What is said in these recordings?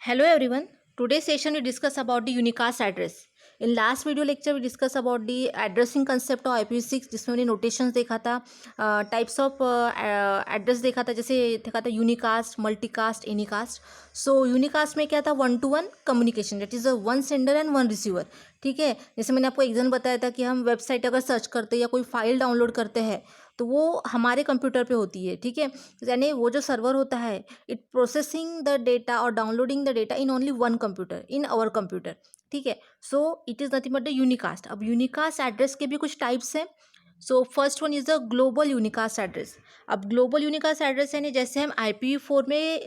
Hello everyone. Today's session we discuss about the unicast address. In last video lecture we discuss about the addressing concept of IPv6 जिसमें हमने notations देखा था, types of address देखा था, जैसे देखा था unicast, multicast, anycast. So unicast में क्या था, one two one communication, that is a one sender and one receiver. ठीक है, जैसे मैंने आपको एग्जाम्पल बताया था कि हम वेबसाइट अगर सर्च करते हैं या कोई फाइल डाउनलोड करते हैं तो वो हमारे कंप्यूटर पे होती है. ठीक है, यानी वो जो सर्वर होता है इट प्रोसेसिंग द डेटा और downloading the data in only one computer, in our computer. ठीक है, so it is nothing but the unicast. अब यूनिकास्ट एड्रेस के भी कुछ टाइप्स हैं. So first one is the global unicast address. अब global unicast address यानी जैसे हम IPv4 में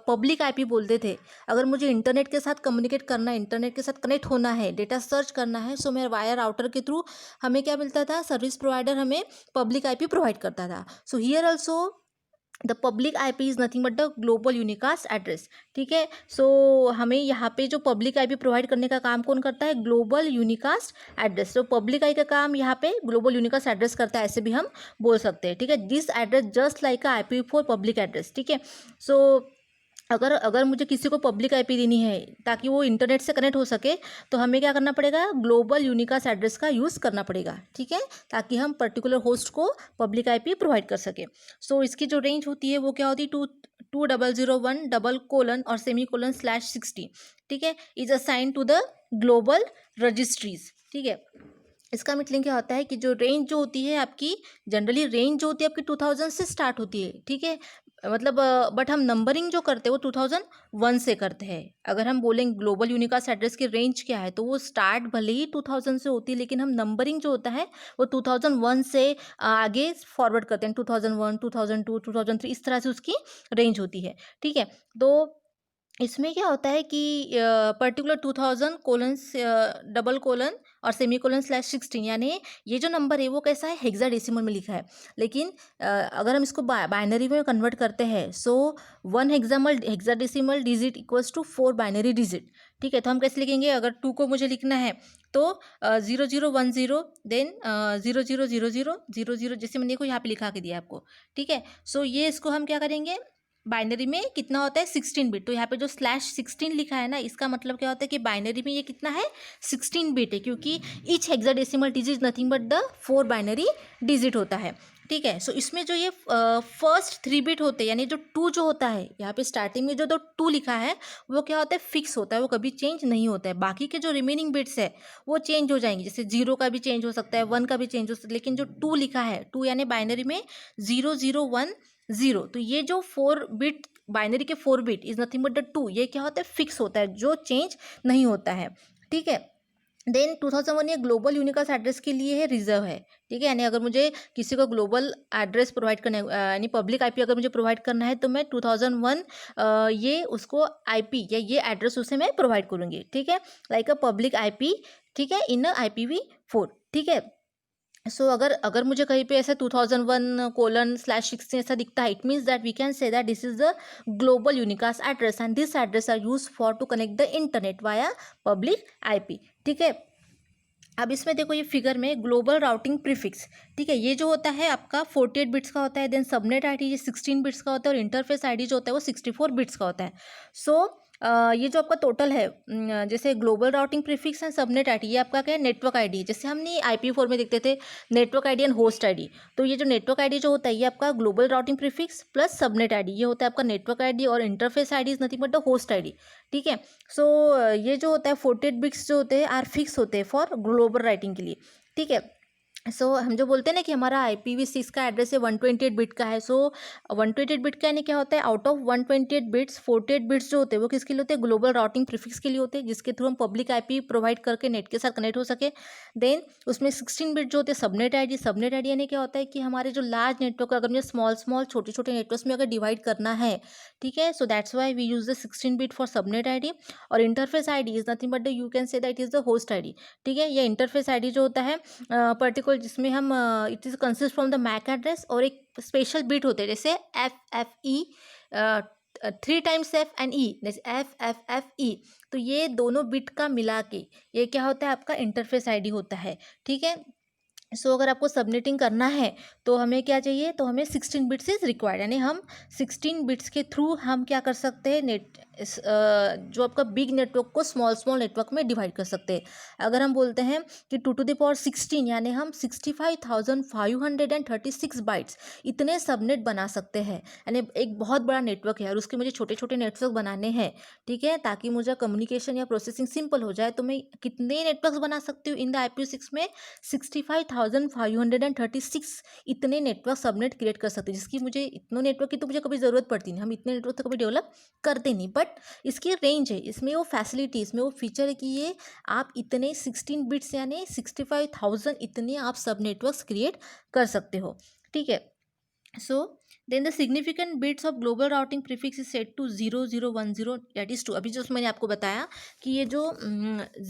पब्लिक IP बोलते थे, अगर मुझे इंटरनेट के साथ कम्युनिकेट करना है, इंटरनेट के साथ कनेक्ट होना है, डेटा सर्च करना है, सो मेरे वायर राउटर के थ्रू हमें क्या मिलता था, सर्विस प्रोवाइडर हमें पब्लिक IP प्रोवाइड करता था. So here also the public IP is nothing but the global unicast address. ठीक है, सो हमें यहाँ पे जो पब्लिक IP प्रोवाइड करने का काम कौन करता है, ग्लोबल यूनिकास्ट एड्रेस. तो पब्लिक आई का काम यहाँ पे ग्लोबल यूनिकास्ट एड्रेस करता है, ऐसे भी हम बोल सकते हैं. ठीक है, this address just like a IPv4 public address. ठीक है, सो अगर अगर मुझे किसी को पब्लिक IP देनी है ताकि वो इंटरनेट से कनेक्ट हो सके तो हमें क्या करना पड़ेगा, ग्लोबल यूनिकास्ट एड्रेस का यूज़ करना पड़ेगा. ठीक है, ताकि हम पर्टिकुलर होस्ट को पब्लिक IP प्रोवाइड कर सके. सो इसकी जो रेंज होती है वो क्या होती है, 2001 और सेमी कोलन /60. ठीक है, is assign to the global registries. ठीक है, इसका मतलब क्या होता है कि जो रेंज जो होती है आपकी, जनरली रेंज जो होती है आपकी 2000 से स्टार्ट होती है. ठीक है, मतलब बट हम नंबरिंग जो करते हैं वो 2001 से करते हैं. अगर हम बोलेंगे ग्लोबल यूनिकास्ट एड्रेस की रेंज क्या है तो वो स्टार्ट भले ही 2000 से होती है, लेकिन हम नंबरिंग जो होता है वो 2001 से आगे फॉरवर्ड करते हैं. 2001, 2002, 2003 इस तरह से उसकी रेंज होती है. ठीक है, तो इसमें क्या होता है कि पर्टिकुलर 2000::/ और सेमी कोलन /16, यानी ये जो नंबर है वो कैसा है, हेक्साडेसिमल में लिखा है. लेकिन अगर हम इसको बाइनरी में कन्वर्ट करते हैं, so 1 hexadecimal digit equals to 4 binary digit. ठीक है, तो हम कैसे लिखेंगे, अगर 2 को मुझे लिखना है तो 0010 देन 000000, जैसे मैंने को यहाँ पे लिखा के दिया आपको. ठीक है, सो ये इसको हम क्या करेंगे, बाइनरी में कितना होता है 16 बिट. तो यहाँ पे जो /16 लिखा है ना, इसका मतलब क्या होता है कि बाइनरी में ये कितना है 16 बिट है, क्योंकि each hexadecimal digit nothing but the 4 binary digit होता है. ठीक है, सो इसमें जो ये फर्स्ट 3 बिट होते हैं, यानी जो 2 जो होता है यहाँ पे स्टार्टिंग में जो 2 लिखा है वो क्या होता है, फिक्स होता है, वो कभी चेंज नहीं होता है. बाकी के जो रिमेनिंग बिट्स है वो चेंज हो जाएंगे, जैसे 0 का भी चेंज हो सकता है, 1 का भी चेंज हो सकता है, लेकिन जो 2 लिखा है, 2 यानी बाइनरी में 0010, तो ये जो 4 बिट बाइनरी के 4 bit is nothing but the 2, ये क्या होता है, फिक्स होता है, जो चेंज नहीं होता है. ठीक है, देन 2001 ये ग्लोबल यूनिकास्ट एड्रेस के लिए है, रिजर्व है. ठीक है, यानी अगर मुझे किसी को ग्लोबल एड्रेस प्रोवाइड करना है, यानी पब्लिक IP अगर मुझे प्रोवाइड करना है तो मैं 2001 ये उसको IP या ये एड्रेस उसे मैं प्रोवाइड करूँगी. ठीक है, लाइक अ पब्लिक IP. ठीक है, इन IPv4. ठीक है, सो अगर मुझे कहीं पे ऐसा 2001:/16 ऐसा दिखता है, it means that we can say that this is the global unicast address and this address are use for to connect the internet via public IP. ठीक है, अब इसमें देखो ये फिगर में ग्लोबल राउटिंग प्रीफिक्स. ठीक है, ये जो होता है आपका 48 बिट्स का होता है. देन सबनेट ID ये 16 बिट्स का होता है और इंटरफेस ID जो होता है वो 64 बिट्स का होता है. सो ये जो आपका टोटल है, जैसे global routing prefix and subnet ID, ये आपका क्या है, नेटवर्क ID. जैसे हमने IPv4 में देखते थे network ID and host ID, तो ये जो नेटवर्क ID जो होता है ये आपका global routing prefix plus subnet ID, ये होता है आपका नेटवर्क ID, और interface ID is nothing but the host ID. ठीक है, सो ये जो होता है 48 बिट्स जो होते हैं आर फिक्स होते हैं फॉर ग्लोबल राइटिंग के लिए. ठीक है, सो हम जो बोलते हैं ना कि हमारा IPv6 का एड्रेस है 128 बिट का है. सो 128 बिट का यानी क्या होता है, आउट ऑफ 128 बिट्स 48 बिट्स जो होते हैं वो किसके लिए होते हैं, ग्लोबल राउटिंग प्रीफिक्स के लिए होते हैं, जिसके थ्रू हम पब्लिक IP प्रोवाइड करके नेट के साथ कनेक्ट हो सके. देन उसमें 16 बिट जो होते हैं सबनेट ID यानी क्या होता है कि हमारे जो लार्ज नेटवर्क, अगर मुझे स्मॉल छोटे छोटे नेटवर्क्स में अगर डिवाइड करना है, ठीक है, so that's why we use the 16 bit for subnet ID. और interface ID is nothing but you can say that is the host ID. ठीक है, ये इंटरफेस ID जो होता है पर्टिकुलर, जिसमें हम it is consist from the MAC address, और एक स्पेशल बिट होते हैं जैसे FFE, 3 times F and E, जैसे FFFE. तो ये दोनों बिट का मिला के ये क्या होता है, आपका इंटरफेस ID होता है. ठीक है, सो अगर आपको सबनेटिंग करना है तो हमें क्या चाहिए, तो हमें 16 बिट्स इज रिक्वायर्ड, यानी हम 16 बिट्स के थ्रू हम क्या कर सकते हैं, नेट जो आपका बिग नेटवर्क को स्मॉल स्मॉल नेटवर्क में डिवाइड कर सकते हैं। अगर हम बोलते हैं कि 2 to the power 16 यानी हम 65,536 बाइट्स इतने सबनेट बना सकते हैं, यानी एक बहुत बड़ा नेटवर्क है और उसके मुझे छोटे छोटे नेटवर्क बनाने हैं, ठीक है, ताकि मुझे कम्युनिकेशन या प्रोसेसिंग सिंपल हो जाए। तो मैं कितने नेटवर्क्स बना सकती हूँ इन द IPv6 में? 65,536 इतने नेटवर्क सबनेट क्रिएट कर सकते हैं, जिसकी मुझे इतने नेटवर्क की तो मुझे कभी ज़रूरत पड़ती नहीं, हम इतने नेटवर्क तो कभी डेवलप करते नहीं। बट इसकी रेंज है, इसमें वो फैसिलिटी, इसमें वो फीचर है कि ये आप इतने 16 बिट्स यानी 65,000 इतने आप सब नेटवर्क्स क्रिएट कर सकते हो, ठीक है। So then the significant bits of global routing prefix is set to 0010, that is 2। अभी जो मैंने आपको बताया कि ये जो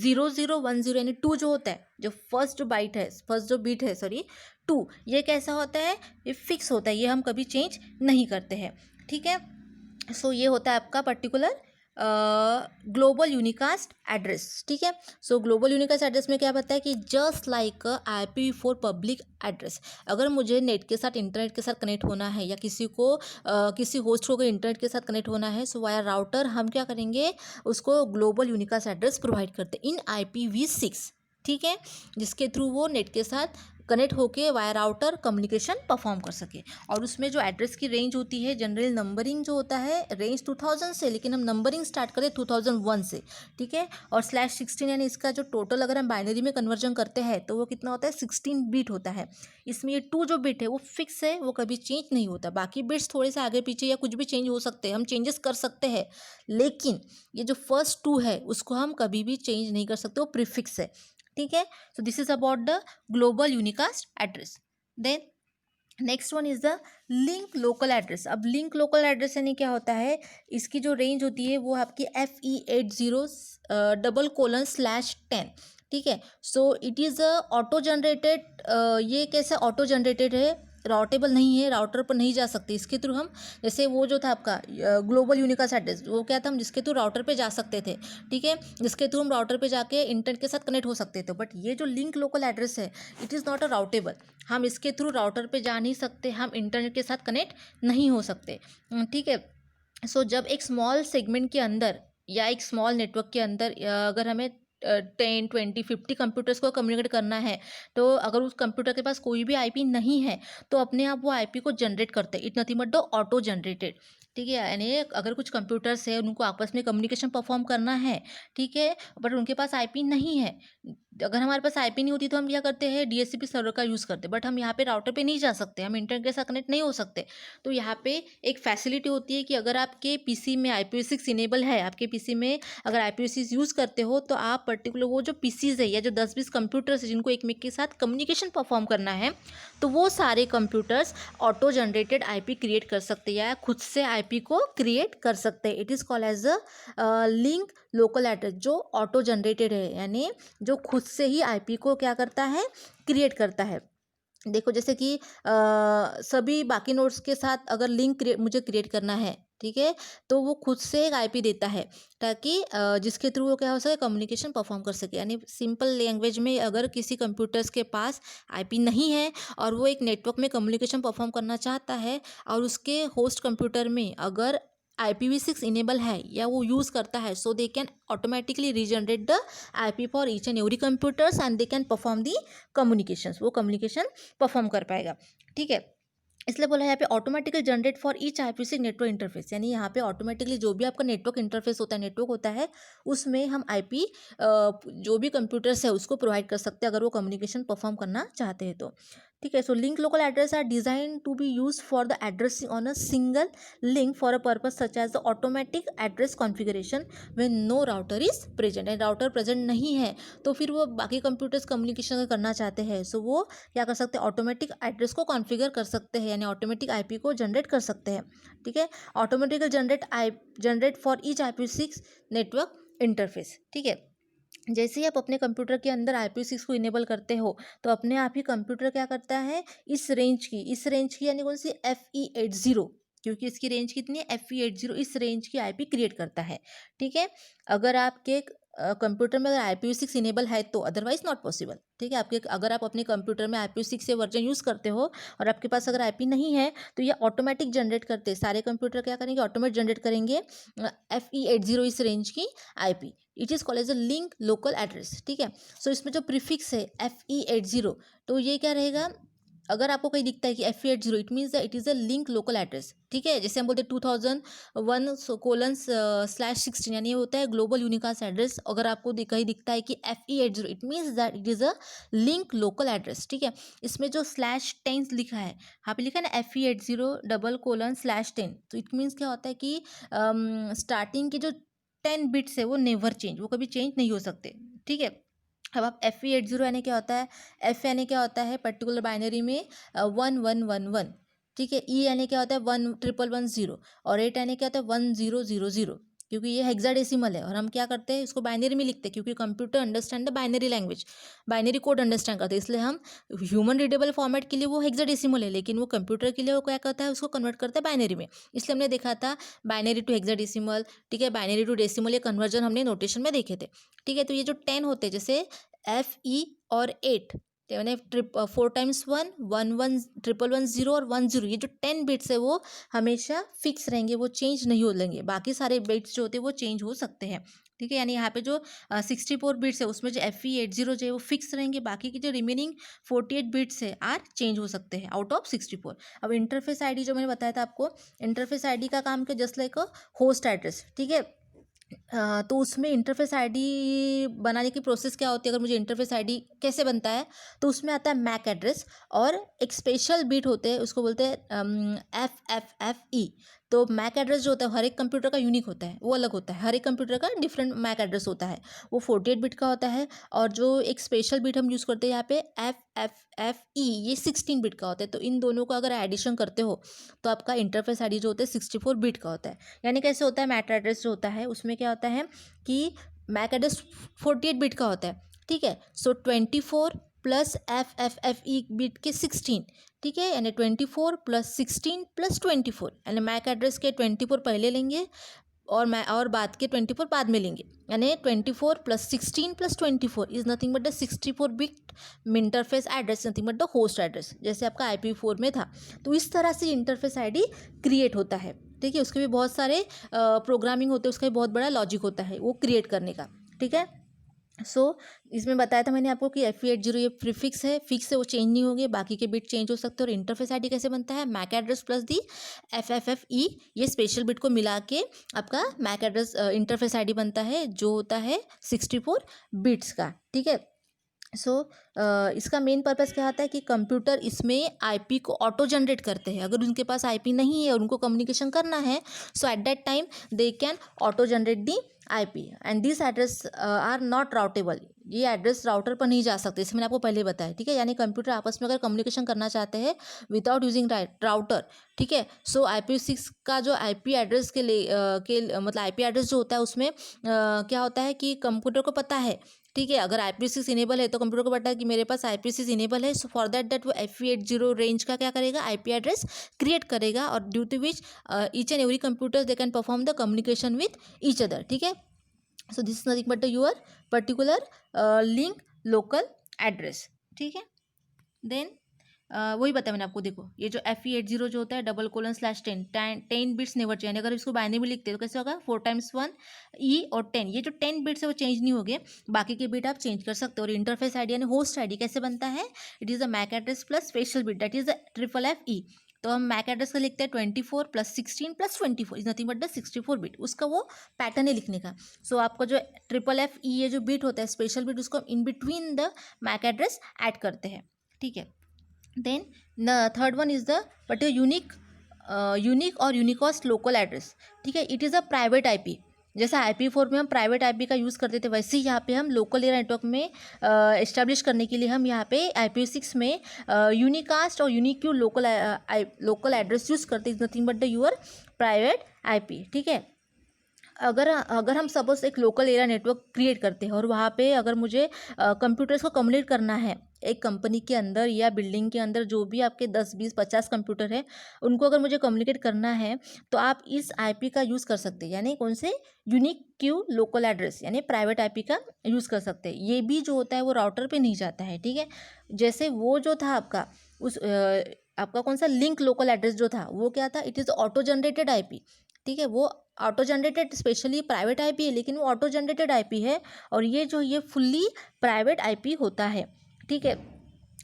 0010 यानी 2 जो होता है, जो फर्स्ट बाइट है, फर्स्ट जो बीट है, सॉरी 2, ये कैसा होता है? ये फिक्स होता है, ये हम कभी चेंज नहीं करते हैं, ठीक है। सो ये होता है आपका पर्टिकुलर ग्लोबल यूनिकास्ट एड्रेस, ठीक है। सो ग्लोबल यूनिकास्ट एड्रेस में क्या बताया है कि just like IPv4 public address, अगर मुझे नेट के साथ इंटरनेट के साथ कनेक्ट होना है या किसी को किसी होस्ट को अगर इंटरनेट के साथ कनेक्ट होना है, सो वाया राउटर हम क्या करेंगे, उसको ग्लोबल यूनिकास्ट एड्रेस प्रोवाइड करते हैं इन IPv6, ठीक है, जिसके थ्रू वो नेट के साथ कनेक्ट होके वाया राउटर कम्युनिकेशन परफॉर्म कर सके। और उसमें जो एड्रेस की रेंज होती है, जनरल नंबरिंग जो होता है रेंज 2000 से, लेकिन हम नंबरिंग स्टार्ट करें 2001 से, ठीक है। और /16 यानी इसका जो टोटल अगर हम बाइनरी में कन्वर्जन करते हैं तो वो कितना होता है? 16 बिट होता है। इसमें ये 2 जो बिट है वो फिक्स है, वो कभी चेंज नहीं होता। बाकी बिट्स थोड़े से आगे पीछे या कुछ भी चेंज हो सकते हैं, हम चेंजेस कर सकते हैं, लेकिन ये जो फर्स्ट 2 है उसको हम कभी भी चेंज नहीं कर सकते, वो प्रीफिक्स है, ठीक है। So this is about the global unicast address. Then next one is the link local address. अब लिंक लोकल एड्रेस यानी क्या होता है? इसकी जो रेंज होती है वो आपकी FE80:10, ठीक है। So it is auto generated, ये कैसे ऑटो जनरेटेड है, राउटेबल नहीं है, राउटर पर नहीं जा सकते। इसके थ्रू हम, जैसे वो जो था आपका ग्लोबल यूनिकास्ट एड्रेस, वो क्या था, हम जिसके थ्रू राउटर पे जा सकते थे, ठीक है, जिसके थ्रू हम राउटर पे जाके इंटरनेट के साथ कनेक्ट हो सकते थे। बट ये जो लिंक लोकल एड्रेस है, it is not a routable, हम इसके थ्रू राउटर पे जा नहीं सकते, हम इंटरनेट के साथ कनेक्ट नहीं हो सकते, ठीक है। सो जब एक स्मॉल सेगमेंट के अंदर या एक स्मॉल नेटवर्क के अंदर अगर हमें 10, 20, 50 कंप्यूटर्स को कम्युनिकेट करना है, तो अगर उस कंप्यूटर के पास कोई भी IP नहीं है तो अपने आप वो IP को जनरेट करते हैं। It nothing but the auto generated, ठीक है। यानी अगर कुछ कंप्यूटर्स है, उनको आपस में कम्युनिकेशन परफॉर्म करना है, ठीक है, बट उनके पास IP नहीं है, अगर हमारे पास IP नहीं होती तो हम क्या करते हैं, DHCP सर्वर का यूज़ करते हैं। बट हम यहाँ पे राउटर पे नहीं जा सकते, हम इंटरनेट के साथ कनेक्ट नहीं हो सकते। तो यहाँ पे एक फैसिलिटी होती है कि अगर आपके PC में IPv6 इनेबल है, आपके PC में अगर IPv6 यूज़ करते हो, तो आप पर्टिकुलर वो जो PCs है या जो 10-20 कंप्यूटर्स है जिनको एक के साथ कम्युनिकेशन परफॉर्म करना है, तो वो सारे computers auto generated IP create कर सकते हैं या खुद से IP को क्रिएट कर सकते हैं। It is called as a link local address, जो ऑटो जनरेटेड है, यानी जो खुद से ही IP को क्या करता है, क्रिएट करता है। देखो जैसे कि सभी बाकी नोड्स के साथ अगर लिंक मुझे क्रिएट करना है, ठीक है, तो वो खुद से एक IP देता है, ताकि जिसके थ्रू वो क्या हो सके, कम्युनिकेशन परफॉर्म कर सके। यानी सिंपल लैंग्वेज में, अगर किसी कंप्यूटर्स के पास IP नहीं है और वो एक नेटवर्क में कम्युनिकेशन परफॉर्म करना चाहता है और उसके होस्ट कंप्यूटर में अगर IPv6 इनेबल है या वो यूज़ करता है, so they can automatically regenerate the IP for each and every computers and they can perform the communications, वो कम्युनिकेशन परफॉर्म कर पाएगा, ठीक है। इसलिए बोला है यहाँ पे automatically generate for each IPv6 network interface, यानी यहाँ पे ऑटोमेटिकली जो भी आपका नेटवर्क इंटरफेस होता है, नेटवर्क होता है, उसमें हम IP जो भी कंप्यूटर्स है उसको प्रोवाइड कर सकते हैं अगर वो कम्युनिकेशन परफॉर्म करना चाहते हैं तो, ठीक है। So link local address are design to be use for the addressing on a single link for a purpose such as the automatic address configuration when no router is present, and router present नहीं है तो फिर वो बाकी computers communication करना चाहते हैं, सो वो क्या कर सकते हैं, ऑटोमेटिक एड्रेस को कॉन्फ़िगर कर सकते हैं, यानी ऑटोमेटिक IP को जनरेट कर सकते हैं, ठीक है। Automatically generate for each IPv6 network interface, ठीक है। जैसे ही आप अपने कंप्यूटर के अंदर IPv6 को इनेबल करते हो, तो अपने आप ही कंप्यूटर क्या करता है, इस रेंज की यानी कौन सी, FE80, क्योंकि इसकी रेंज कितनी है, FE80, इस रेंज की IP क्रिएट करता है, ठीक है। अगर आपके कंप्यूटर में अगर IPv6 इनेबल है तो, अदरवाइज नॉट पॉसिबल। ठीक है, आपके अगर आप अपने कंप्यूटर में IPv6 से वर्जन यूज़ करते हो और आपके पास अगर IP नहीं है तो ये ऑटोमेटिक जनरेट करते हैं, सारे कंप्यूटर क्या करेंगे, ऑटोमेटिक जनरेट करेंगे FE80 इस रेंज की IP। It is called as a link local address. ठीक है, सो इसमें जो प्रीफिक्स है FE80, तो ये क्या रहेगा, अगर आपको कहीं दिखता है कि FE80, it means it is a link local address. ठीक है, जैसे हम बोलते हैं 2001:/16, यानी ये होता है ग्लोबल यूनिकास्ट एड्रेस। अगर आपको कहीं दिखता है कि FE80, it means that it is a link local address. ठीक है, इसमें जो /10 लिखा है, यहाँ पे लिखा है ना FE80:/10, तो इट मीन्स क्या होता है कि स्टार्टिंग के जो 10 बिट्स है वो नेवर चेंज, वो कभी चेंज नहीं हो सकते। ठीक है, अब आप FE80 यानी क्या होता है, F यानी क्या होता है पर्टिकुलर बाइनरी में 1111। ठीक है, E यानी क्या होता है 1110, और 8 यानी क्या होता है 1000, क्योंकि ये हेक्साडेसिमल है और हम क्या करते हैं इसको बाइनरी में लिखते हैं, क्योंकि computer understand the binary language, binary code understand करते हैं, इसलिए हम ह्यूमन रीडेबल फॉर्मेट के लिए वो हेक्साडेसिमल है, लेकिन वो कंप्यूटर के लिए वो क्या करता है, उसको कन्वर्ट करता है बाइनरी में। इसलिए हमने देखा था बाइनरी टू हेक्साडेसिमल, ठीक है, बाइनरी टू डेसिमल, ये कन्वर्जन हमने नोटेशन में देखे थे। ठीक है, तो ये जो 10 होते हैं, जैसे FE और 8, यानी 4 × 1 11 1110 और 10, ये जो 10 बिट्स है वो हमेशा फिक्स रहेंगे, वो चेंज नहीं हो लेंगे। बाकी सारे बिट्स जो होते हैं वो चेंज हो सकते हैं। ठीक है, यानी यहाँ पे जो 64 बिट्स है उसमें जो FE80 जो है वो फिक्स रहेंगे, बाकी की जो रिमेनिंग 48 बिट्स है आर चेंज हो सकते हैं आउट ऑफ 64। अब इंटरफेस ID जो मैंने बताया था आपको, इंटरफेस ID का काम क्या, just like a host address. ठीक है, तो उसमें इंटरफेस ID बनाने की प्रोसेस क्या होती है, अगर मुझे इंटरफेस ID कैसे बनता है, तो उसमें आता है मैक एड्रेस और एक स्पेशल बिट होते हैं, उसको बोलते हैं FFFE। तो मैक एड्रेस जो होता है हर एक कंप्यूटर का यूनिक होता है, वो अलग होता है, हर एक कंप्यूटर का डिफरेंट मैक एड्रेस होता है, वो 48 बिट का होता है। और जो एक स्पेशल बिट हम यूज़ करते हैं यहाँ पे FFFE, ये 16 बिट का होता है। तो इन दोनों को अगर एडिशन करते हो तो आपका इंटरफेस ID जो होता है 64 बिट का होता है। यानी कैसे होता है, मैक एड्रेस जो होता है उसमें क्या होता है कि मैक एड्रेस 48 बिट का होता है। ठीक है, सो 24 प्लस FFFE बिट के 16, ठीक है, यानी 24 + 16 + 24, यानी मैक एड्रेस के 24 पहले लेंगे और बाद के 24 बाद में लेंगे, यानी 24 + 16 + 24 is nothing but the 64 bit interface address, nothing but the host address, जैसे आपका IPv4 में था। तो इस तरह से इंटरफेस ID क्रिएट होता है। ठीक है, उसके भी बहुत सारे प्रोग्रामिंग होते हैं, उसका भी बहुत बड़ा लॉजिक होता है वो क्रिएट करने का। ठीक है, सो इसमें बताया था मैंने आपको कि FE80 ये प्रीफिक्स है, फिक्स है, वो चेंज नहीं होंगे, बाकी के बिट चेंज हो सकते हैं। और इंटरफेस ID कैसे बनता है, मैक एड्रेस प्लस दी FFFE, ये स्पेशल बिट को मिला के आपका मैक एड्रेस इंटरफेस ID बनता है, जो होता है 64 बिट्स का। ठीक है, सो इसका मेन पर्पस क्या होता है कि कंप्यूटर इसमें IP को ऑटो जनरेट करते हैं। अगर उनके पास IP नहीं है और उनको कम्युनिकेशन करना है, so at that time they can auto generate the IP and this address are not routable. ये एड्रेस राउटर पर नहीं जा सकते, जैसे मैंने आपको पहले बताया। ठीक है, यानी कंप्यूटर आपस में अगर कम्युनिकेशन करना चाहते हैं विदाउट यूजिंग राउटर, ठीक है, सो IPv6 का जो IP एड्रेस मतलब IP एड्रेस जो होता है उसमें क्या होता है कि कंप्यूटर को पता है, ठीक है, अगर IPv6 इनेबल है तो कंप्यूटर को पता है कि मेरे पास IPv6 इनेबल है, सो फॉर दैट वो FE80 रेंज का क्या करेगा, IP एड्रेस क्रिएट करेगा, और due to which each and every computer they can perform the communication with each other. ठीक है, so this is nothing but your particular link local address. ठीक है, देन वही बताया मैंने आपको, देखो ये जो FE80 जो होता है :/10 10 बिट्स नेवर चेंज। अगर इसको बाइनरी में लिखते हैं तो कैसे होगा, 4 × 1 E और 10, ये जो 10 बिट्स है वो चेंज नहीं होंगे, बाकी के बिट आप चेंज कर सकते हो। और इंटरफेस ID यानी होस्ट ID कैसे बनता है, it is a MAC address plus special bit, that is FFFE। तो हम मैक एड्रेस का लिखते हैं 24 + 16 + 24 is nothing but the 64 bit, उसका वो पैटर्न है लिखने का। सो आपका जो FFFE ये जो बिट होता है स्पेशल बिट, उसको in between the MAC address add करते हैं। ठीक है, then the third one is the but a unique और यूनिकॉस्ट लोकल एड्रेस। ठीक है, it is a private IP। जैसा IPv4 में हम प्राइवेट IP का यूज़ करते थे, वैसे ही यहाँ पे हम लोकल एरिया नेटवर्क में इस्टेब्लिश करने के लिए हम यहाँ पे IPv6 में यूनिकास्ट और यूनिक्यू लोकल एड्रेस यूज़ करते हैं, nothing but the your private IP। ठीक है, अगर अगर हम सपोज एक लोकल एरिया नेटवर्क क्रिएट करते हैं और वहाँ पे अगर मुझे कंप्यूटर्स को कम्युनिकेट करना है एक कंपनी के अंदर या बिल्डिंग के अंदर, जो भी आपके 10 20 50 कंप्यूटर है, उनको अगर मुझे कम्युनिकेट करना है, तो आप इस आईपी का यूज़ कर सकते हैं। यानी कौन से, यूनिक क्यू लोकल एड्रेस, यानी प्राइवेट आईपी का यूज़ कर सकते हैं। ये भी जो होता है वो राउटर पे नहीं जाता है, ठीक है। जैसे वो जो था आपका उस आपका कौन सा लिंक लोकल एड्रेस जो था वो क्या था, it is auto generated IP, ठीक है। वो auto generated specially private IP है, लेकिन वो ऑटो जनरेटेड आईपी है, और ये फुल्ली प्राइवेट आईपी होता है, ठीक है।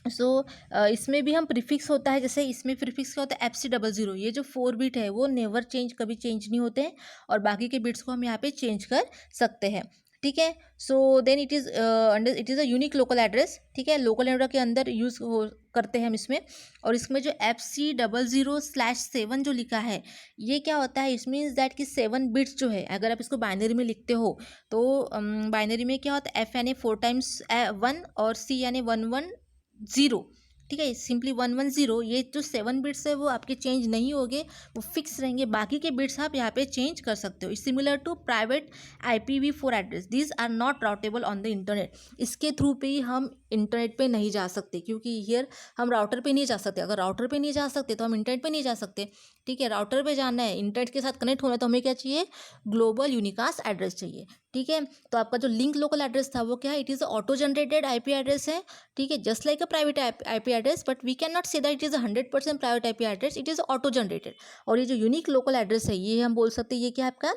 सो इसमें भी हम प्रीफिक्स होता है, जैसे इसमें प्रीफिक्स क्या होता है, FC00, ये जो 4 बिट है वो नेवर चेंज, कभी चेंज नहीं होते हैं, और बाकी के बिट्स को हम यहाँ पे चेंज कर सकते हैं, ठीक है। So then it is a unique local address, ठीक है। लोकल एड्रेस के अंदर यूज़ हो करते हैं हम इसमें, और इसमें जो FC00/7 जो लिखा है, ये क्या होता है, इट मीन्स दैट कि 7 बिट्स जो है, अगर आप इसको बाइनरी में लिखते हो तो बाइनरी में क्या होता है, F यानी 4 टाइम्स 1 और C यानी 110, ठीक है। सिंपली 110, ये जो 7 बिट्स है वो आपके चेंज नहीं होंगे, वो फिक्स रहेंगे, बाकी के बिट्स आप यहाँ पे चेंज कर सकते हो। Similar to private IPv4 address, these are not routable on the internet. इसके थ्रू पे ही हम इंटरनेट पे नहीं जा सकते, क्योंकि हियर हम राउटर पे नहीं जा सकते। अगर राउटर पे नहीं जा सकते तो हम इंटरनेट पे नहीं जा सकते, ठीक है। राउटर पे जाना है, इंटरनेट के साथ कनेक्ट होना है, तो हमें क्या चाहिए, ग्लोबल यूनिकास्ट एड्रेस चाहिए, ठीक है। तो आपका जो लिंक लोकल एड्रेस था वो क्या है, it is auto generated IP address है, ठीक है, just like a private IP address, but we can not say that it is 100% private IP address, it is auto generated. और ये जो यूनिक लोकल एड्रेस है, ये हम बोल सकते हैं ये क्या है, आपका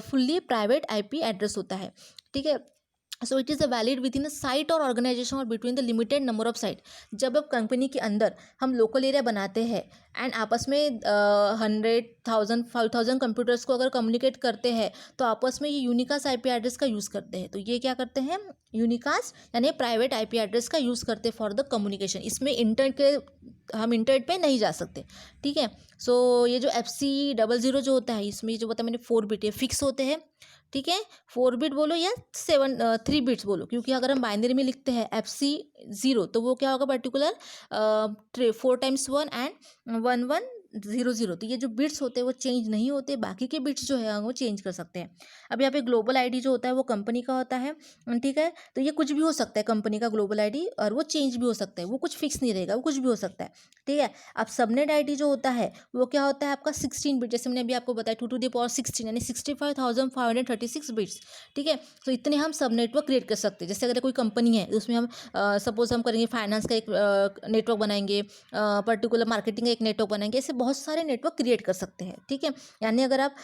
फुल्ली प्राइवेट आईपी एड्रेस होता है, ठीक है। So it is a valid with in a site और ऑर्गेनाइजेशन और between the limited number of site. जब अब कंपनी के अंदर हम लोकल एरिया बनाते हैं एंड आपस में 100,000 5,000 कंप्यूटर्स को अगर कम्युनिकेट करते हैं, तो आपस में ये यूनिकास्ट आईपी एड्रेस का यूज़ करते हैं। तो ये क्या करते हैं, यूनिकास्ट यानी प्राइवेट आईपी एड्रेस का यूज़ करते हैं फॉर द कम्युनिकेशन। इसमें इंटरनेट के, हम इंटरनेट पे नहीं जा सकते, ठीक है। सो ये जो FC00 जो होता है, इसमें जो बताया मैंने 4 बिट है, फिक्स होते हैं, ठीक है। 4 बिट बोलो या 3 बिट्स बोलो, क्योंकि अगर हम बाइनरी में लिखते हैं FC0, तो वो क्या होगा, पर्टिकुलर 4 टाइम्स 1 एंड 1100, तो ये जो बिट्स होते हैं वो चेंज नहीं होते, बाकी के बिट्स जो है वो चेंज कर सकते हैं। अब यहाँ पे ग्लोबल आईडी जो होता है वो कंपनी का होता है, ठीक है। तो ये कुछ भी हो सकता है कंपनी का ग्लोबल आईडी, और वो चेंज भी हो सकता है, वो कुछ फिक्स नहीं रहेगा, वो कुछ भी हो सकता है, ठीक है। अब सबनेट आईडी जो होता है वो क्या होता है, आपका 16 बिट, जैसे मैंने अभी आपको बताया 2 to the power 16 यानी 65,536 बिट्स, ठीक है। तो इतने हम सब नेटवर्क क्रिएट कर सकते हैं। जैसे अगर कोई कंपनी है, उसमें हम सपोज हम करेंगे फाइनेंस का एक नेटवर्क बनाएंगे, पर्टिकुलर मार्केटिंग का एक नेटवर्क बनाएंगे, ऐसे बहुत सारे नेटवर्क क्रिएट कर सकते हैं, ठीक है। यानी अगर आप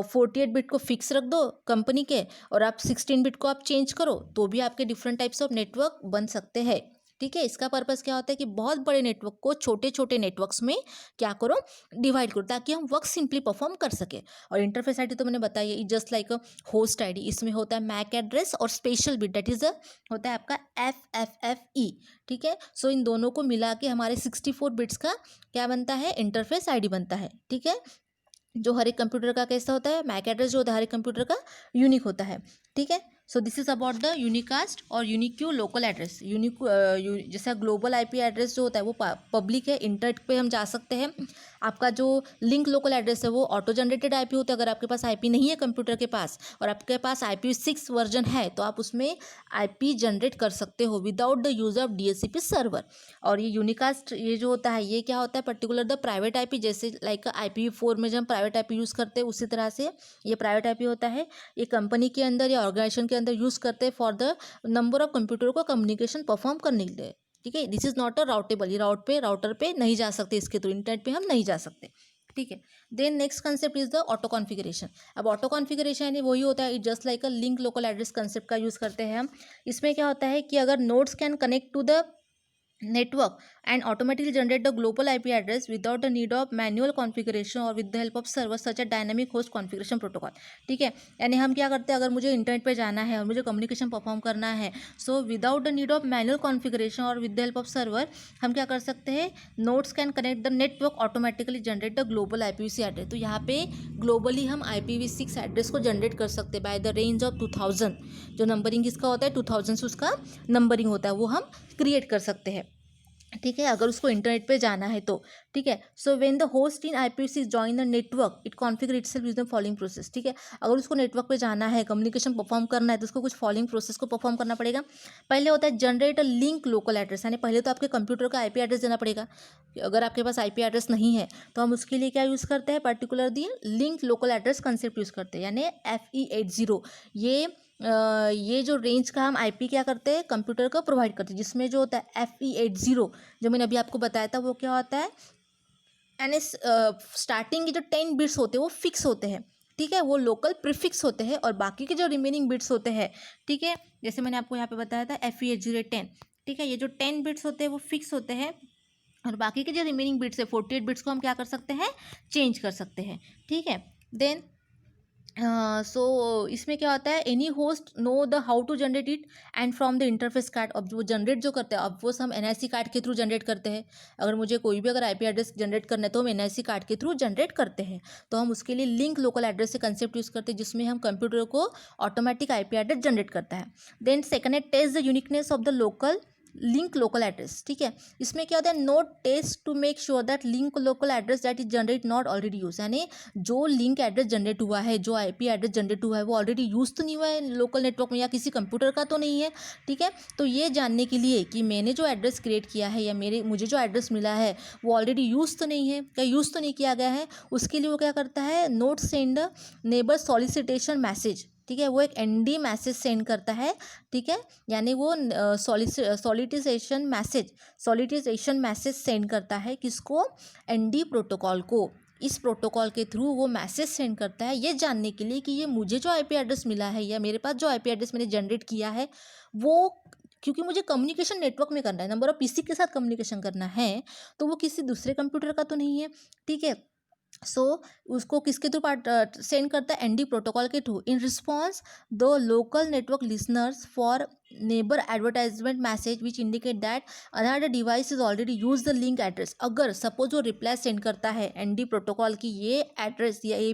48 बिट को फिक्स रख दो कंपनी के, और आप 16 बिट को आप चेंज करो, तो भी आपके डिफरेंट टाइप्स ऑफ नेटवर्क बन सकते हैं, ठीक है। इसका पर्पस क्या होता है कि बहुत बड़े नेटवर्क को छोटे छोटे नेटवर्क्स में क्या करो, डिवाइड करो, ताकि हम वर्क सिंपली परफॉर्म कर सके। और इंटरफेस आईडी तो मैंने बताया, just like a host ID, इसमें होता है मैक एड्रेस और स्पेशल बिट, दैट इज होता है आपका FFFE, ठीक है। सो इन दोनों को मिला के हमारे 64 बिट्स का क्या बनता है, इंटरफेस आईडी बनता है, ठीक है। जो हर एक कंप्यूटर का कैसा होता है, मैक एड्रेस जो होता है हर एक कंप्यूटर का यूनिक होता है, ठीक है। So this is about the unicast और यूनिक्यू लोकल एड्रेस। जैसा ग्लोबल आईपी एड्रेस जो होता है वो पब्लिक है, इंटरनेट पे हम जा सकते हैं। आपका जो लिंक लोकल एड्रेस है वो ऑटो जनरेटेड आईपी होता है। अगर आपके पास आईपी नहीं है कंप्यूटर के पास, और आपके पास IPv6 वर्जन है, तो आप उसमें आईपी जनरेट कर सकते हो without the use of DHCP server. और ये यूनिकास्ट ये जो होता है, ये क्या होता है, पर्टिकुलर द प्राइवेट आईपी, जैसे लाइक IPv4 में जब हम प्राइवेट आईपी यूज़ करते हैं, उसी तरह से ये प्राइवेट आईपी होता है। ये कंपनी के अंदर या ऑर्गेनाइजेशन के अंदर यूज़ करते हैं for the number of computer को कम्युनिकेशन परफॉर्म करने के लिए, ठीक है। This is not a routable, ये राउटर पे नहीं जा सकते, इसके थ्रू इंटरनेट पे हम नहीं जा सकते, ठीक है। Then next concept is the auto configuration. अब ऑटो कॉन्फ़िगरेशन यानी वही होता है, just like a link local address concept का यूज़ करते हैं हम। इसमें क्या होता है कि अगर nodes can connect to the network and automatically generate the global IP address without the need of manual configuration or with the help of servers such as dynamic host configuration protocol, ठीक है। यानी हम क्या करते हैं, अगर मुझे internet पे जाना है और मुझे कम्युनिकेशन परफॉर्म करना है, so without the need of manual configuration और with the help of server, हम क्या कर सकते हैं, nodes can connect the network automatically generate the global IPv6 address. तो यहाँ पे ग्लोबली हम IPv6 एड्रेस को जनरेट कर सकते हैं बाय द रेंज ऑफ 2000। जो नंबरिंग इसका होता है 2000 से उसका नंबरिंग होता है, वो हम क्रिएट कर सकते हैं, ठीक है, अगर उसको इंटरनेट पे जाना है तो। ठीक है, so when the host in IPv6 join the network it configure itself using the following process. ठीक है, अगर उसको नेटवर्क पे जाना है, कम्युनिकेशन परफॉर्म करना है, तो उसको कुछ फॉलोइंग प्रोसेस को परफॉर्म करना पड़ेगा। पहले होता है generate a link local address, यानी पहले तो आपके कंप्यूटर का IP एड्रेस देना पड़ेगा। अगर आपके पास IP एड्रेस नहीं है तो हम उसके लिए क्या यूज़ करते हैं, particular the link local address concept use करते हैं, यानी FE80। ये जो रेंज का हम IP क्या करते हैं, कंप्यूटर को प्रोवाइड करते हैं, जिसमें जो होता है FE80 जो मैंने अभी आपको बताया था वो क्या होता है, यानी स्टार्टिंग के जो 10 बिट्स होते हैं वो फिक्स होते हैं। ठीक है, वो लोकल प्रीफिक्स होते हैं, और बाकी के जो रिमेनिंग बिट्स होते हैं, ठीक है, जैसे मैंने आपको यहाँ पे बताया था FE8010। ठीक है, ये जो 10 बिट्स होते हैं वो फिक्स होते हैं, और बाकी के जो रिमेनिंग बिट्स है 48 बिट्स को हम क्या कर सकते हैं, चेंज कर सकते हैं। ठीक है, देन सो इसमें क्या होता है, any host know the how to generate it and from the interface card. अब वो जनरेट जो करते हैं, अब वो हम NIC कार्ड के थ्रू जनरेट करते हैं। अगर मुझे कोई भी अगर IP एड्रेस जनरेट करना है तो हम NIC कार्ड के थ्रू जनरेट करते हैं। तो हम उसके लिए लिंक लोकल एड्रेस से कंसेप्ट यूज़ करते हैं, जिसमें हम कंप्यूटर को ऑटोमेटिक IP एड्रेस जनरेट करता है। देन सेकंड है test the uniqueness of the local link local address. ठीक है, इसमें क्या होता है, note test to make sure that link local address that is generate not already use, यानी जो लिंक एड्रेस जनरेट हुआ है, जो IP एड्रेस जनरेट हुआ है वो ऑलरेडी यूज तो नहीं हुआ है लोकल नेटवर्क में, या किसी कंप्यूटर का तो नहीं है। ठीक है, तो ये जानने के लिए कि मैंने जो एड्रेस क्रिएट किया है या मुझे जो एड्रेस मिला है वो ऑलरेडी यूज तो नहीं है, क्या यूज़ तो नहीं किया गया है, उसके लिए वो क्या करता है, note send neighbour solicitation message. ठीक है, वो एक ND मैसेज सेंड करता है। ठीक है, यानी वो सॉलिटिजेशन मैसेज सेंड करता है, किसको, ND प्रोटोकॉल को। इस प्रोटोकॉल के थ्रू वो मैसेज सेंड करता है ये जानने के लिए कि ये मुझे जो IP एड्रेस मिला है या मेरे पास जो IP एड्रेस मैंने जनरेट किया है वो, क्योंकि मुझे कम्युनिकेशन नेटवर्क में करना है, नंबर ऑफ PC के साथ कम्युनिकेशन करना है, तो वो किसी दूसरे कंप्यूटर का तो नहीं है। ठीक है, सो उसको किसके थ्रू सेंड करता है, ND प्रोटोकॉल के through. In response the local network listeners for neighbour advertisement message which indicate that another device is already use the link address. अगर सपोज वो रिप्लाई सेंड करता है ND प्रोटोकॉल की ये address, ये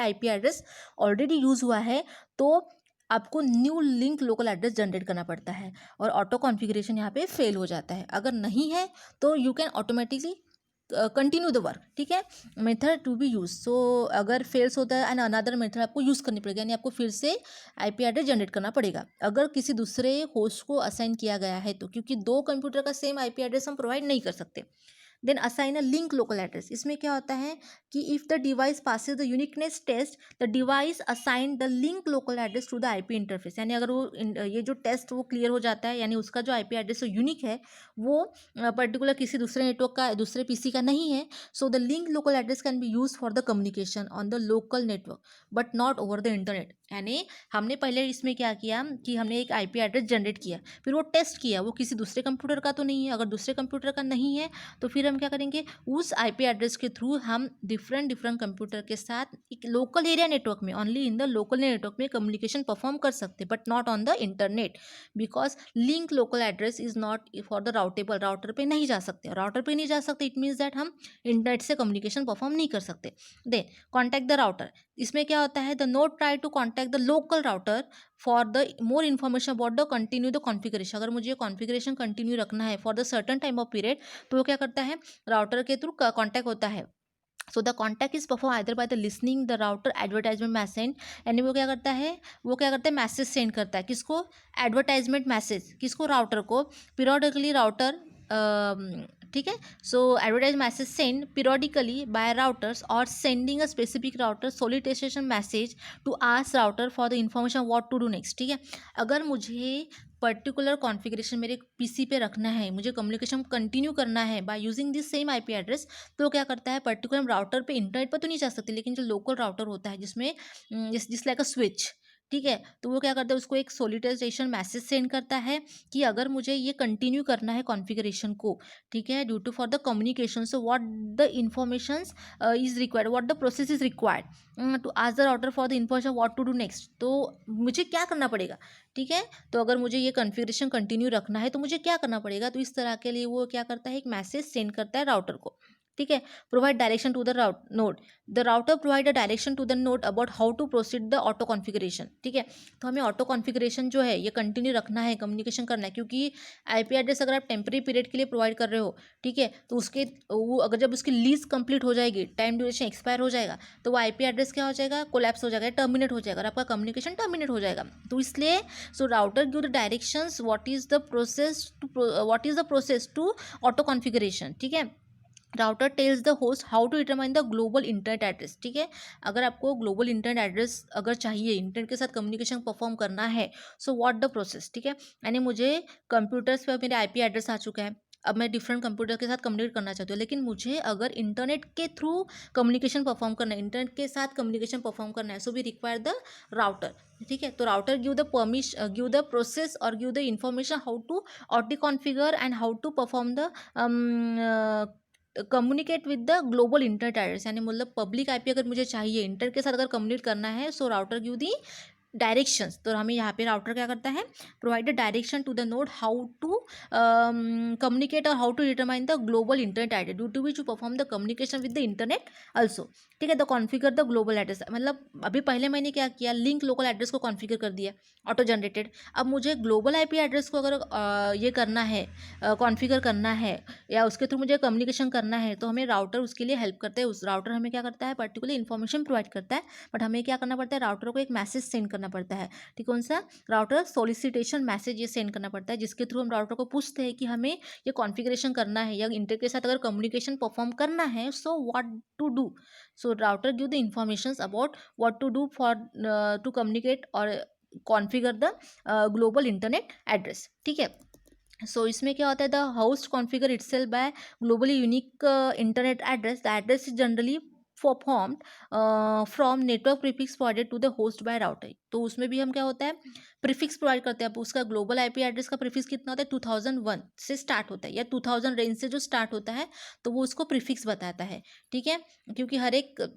IP एड्रेस ऑलरेडी यूज हुआ है, तो आपको new link local address generate करना पड़ता है, और ऑटो कॉन्फ़िगरेशन यहाँ पे फेल हो जाता है। अगर नहीं है तो you can automatically continue the work. ठीक है, मेथड टू बी यूज, सो अगर फेल्स होता है एंड अनदर मेथड आपको यूज़ करनी पड़ेगी, यानी आपको फिर से IP एड्रेस जनरेट करना पड़ेगा अगर किसी दूसरे होस्ट को असाइन किया गया है तो, क्योंकि दो कंप्यूटर का सेम IP एड्रेस हम प्रोवाइड नहीं कर सकते। Then assign a link local address, इसमें क्या होता है कि if the device passes the uniqueness test the device assign the link local address to the IP interface, यानी अगर वो ये जो टेस्ट वो क्लियर हो जाता है, यानी उसका जो IP एड्रेस यूनिक है वो पर्टिकुलर किसी दूसरे नेटवर्क का, दूसरे PC का नहीं है, so the link local address can be use for the communication on the local network but not over the internet. यानी हमने पहले इसमें क्या किया कि हमने एक IP एड्रेस जनरेट किया, फिर वो टेस्ट किया, वो किसी दूसरे कंप्यूटर का तो नहीं है, अगर दूसरे कंप्यूटर का नहीं है तो फिर हम क्या करेंगे, उस IP एड्रेस के थ्रू हम डिफरेंट कंप्यूटर के साथ एक लोकल एरिया नेटवर्क में, only in the local network में कम्युनिकेशन परफॉर्म कर सकते, but not on the internet, because link local address is not for the routable. Router पे नहीं जा सकते, राउटर पे नहीं जा सकते, इट मीन्स दैट हम इंटरनेट से कम्युनिकेशन परफॉर्म नहीं कर सकते। देन कॉन्टैक्ट द राउटर, इसमें क्या होता है, the note try to contact the local router for the more information about the continue the configuration. अगर मुझे कॉन्फ़िगरेशन कंटिन्यू रखना है for the certain time of period, तो वो क्या करता है, राउटर के थ्रू कॉन्टैक्ट होता है। So the contact is perform either by the listening the router advertisement message, यानी वो क्या करता है, मैसेज सेंड करता है, किसको, एडवर्टाइजमेंट मैसेज, किसको, राउटर को, पीरियोडिकली राउटर। ठीक है, so advertise message send periodically by routers और sending a specific router solicitation message to ask router for the information what to do next. ठीक है, अगर मुझे पर्टिकुलर कॉन्फ़िगरेशन मेरे PC पे रखना है, मुझे कम्युनिकेशन कंटिन्यू करना है by using this same IP address, तो क्या करता है, पर्टिकुलर राउटर पे, इंटरनेट पर तो नहीं जा सकते, लेकिन जो लोकल राउटर होता है जिसमें जिस लाइक अ स्विच, ठीक है, तो वो क्या करता है, उसको एक सोलिसिटेशन मैसेज सेंड करता है कि अगर मुझे ये कंटिन्यू करना है कॉन्फ़िगरेशन को, ठीक है, due to for the communication, so what the information is required, what the process is required to ask the router for the information what to do next, तो मुझे क्या करना पड़ेगा। ठीक है, तो अगर मुझे ये कॉन्फ़िगरेशन कंटिन्यू रखना है तो मुझे क्या करना पड़ेगा, तो इस तरह के लिए वो क्या करता है, एक मैसेज सेंड करता है राउटर को। ठीक है. Provide direction to the node. The router provide a direction to the node about how to proceed the auto configuration. ठीक है. तो हमें ऑटो कॉन्फ़िगरेशन जो है ये कंटिन्यू रखना है, कम्युनिकेशन करना है, क्योंकि आईपी एड्रेस अगर आप टेम्परेरी पीरियड के लिए प्रोवाइड कर रहे हो, ठीक है, तो उसके वो अगर जब उसकी लीज कंप्लीट हो जाएगी, टाइम ड्यूरेशन एक्सपायर हो जाएगा, तो वो आईपी एड्रेस क्या हो जाएगा, कोलैप्स हो जाएगा, टर्मिनेट हो जाएगा और आपका कम्युनिकेशन टर्मिनेट हो जाएगा. तो इसलिए so router give the directions what is the process to auto configuration. ठीक है. Router tells the host how to determine the global internet address. ठीक है. अगर आपको ग्लोबल इंटरनेट एड्रेस अगर चाहिए, इंटरनेट के साथ कम्युनिकेशन परफॉर्म करना है, सो व्हाट द प्रोसेस. ठीक है. यानी मुझे कंप्यूटर्स पे मेरे आईपी एड्रेस आ चुका है, अब मैं डिफरेंट कंप्यूटर के साथ कम्युनिकेट करना चाहती हूँ, लेकिन मुझे अगर इंटरनेट के थ्रू कम्युनिकेशन परफॉर्म करना है, इंटरनेट के साथ कम्युनिकेशन परफॉर्म करना है, so we require the router. ठीक है. तो राउटर गिव द प्रोसेस और give the information how to auto configure and how to perform the communicate with the global internet address. यानी मतलब पब्लिक आईपी अगर मुझे चाहिए, इंटरनेट के साथ अगर कम्युनिकेट करना है, so router give the directions. तो हमें यहाँ पे राउटर क्या करता है, provide the direction to the node how to communicate और how to determine the global internet address due to which to perform the communication with the internet also. ठीक है. The configure the global address, मतलब अभी पहले मैंने क्या किया, link local address को कॉन्फ़िगर कर दिया, ऑटो जनरेटेड. अब मुझे ग्लोबल आईपी एड्रेस को अगर ये करना है, कॉन्फ़िगर करना है या उसके थ्रू मुझे कम्युनिकेशन करना है, तो हमें राउटर उसके लिए हेल्प करता है. उस राउटर हमें क्या करता है, पर्टिकुलर इन्फॉर्मेशन प्रोवाइड करता है, बट हमें क्या करना पड़ता है, राउटर को एक मैसेज सेंड करना पड़ता है. ठीक. कौन सा राउटर सोलिसिटेशन मैसेज ये सेंड करना पड़ता है, जिसके थ्रू हम राउटर को पूछते हैं कि हमें ये कॉन्फ़िगरेशन करना है या इंटर के साथ अगर कम्युनिकेशन परफॉर्म करना है, so what to do. So router give the information about what to do for to communicate और configure the global internet address. ठीक है. सो इसमें क्या होता है, the host configure itself by globally unique internet address. The address is generally performed from network prefix provided to the host by router. तो उसमें भी हम क्या होता है, प्रीफिक्स प्रोवाइड करते हैं. अब उसका ग्लोबल आईपी एड्रेस का प्रीफिक्स कितना होता है, 2001 से स्टार्ट होता है या 2000 रेंज से जो स्टार्ट होता है, तो वो उसको प्रीफिक्स बताता है. ठीक है. क्योंकि हर एक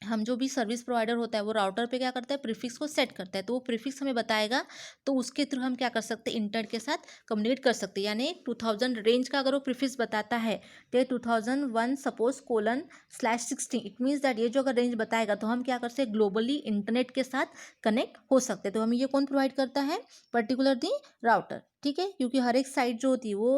हम जो भी सर्विस प्रोवाइडर होता है वो राउटर पे क्या करता है, प्रीफिक्स को सेट करता है, तो वो प्रीफिक्स हमें बताएगा, तो उसके थ्रू हम क्या कर सकते हैं, इंटरनेट के साथ कम्युनिकेट कर सकते हैं. यानी 2000 रेंज का अगर वो प्रीफिक्स बताता है, तो 2001 सपोज :/16, इट मीन्स दैट ये जो अगर रेंज बताएगा, तो हम क्या कर सकते हैं, ग्लोबली इंटरनेट के साथ कनेक्ट हो सकते हैं. तो हमें ये कौन प्रोवाइड करता है, पर्टिकुलर दी राउटर. ठीक है. क्योंकि हर एक साइट जो होती है वो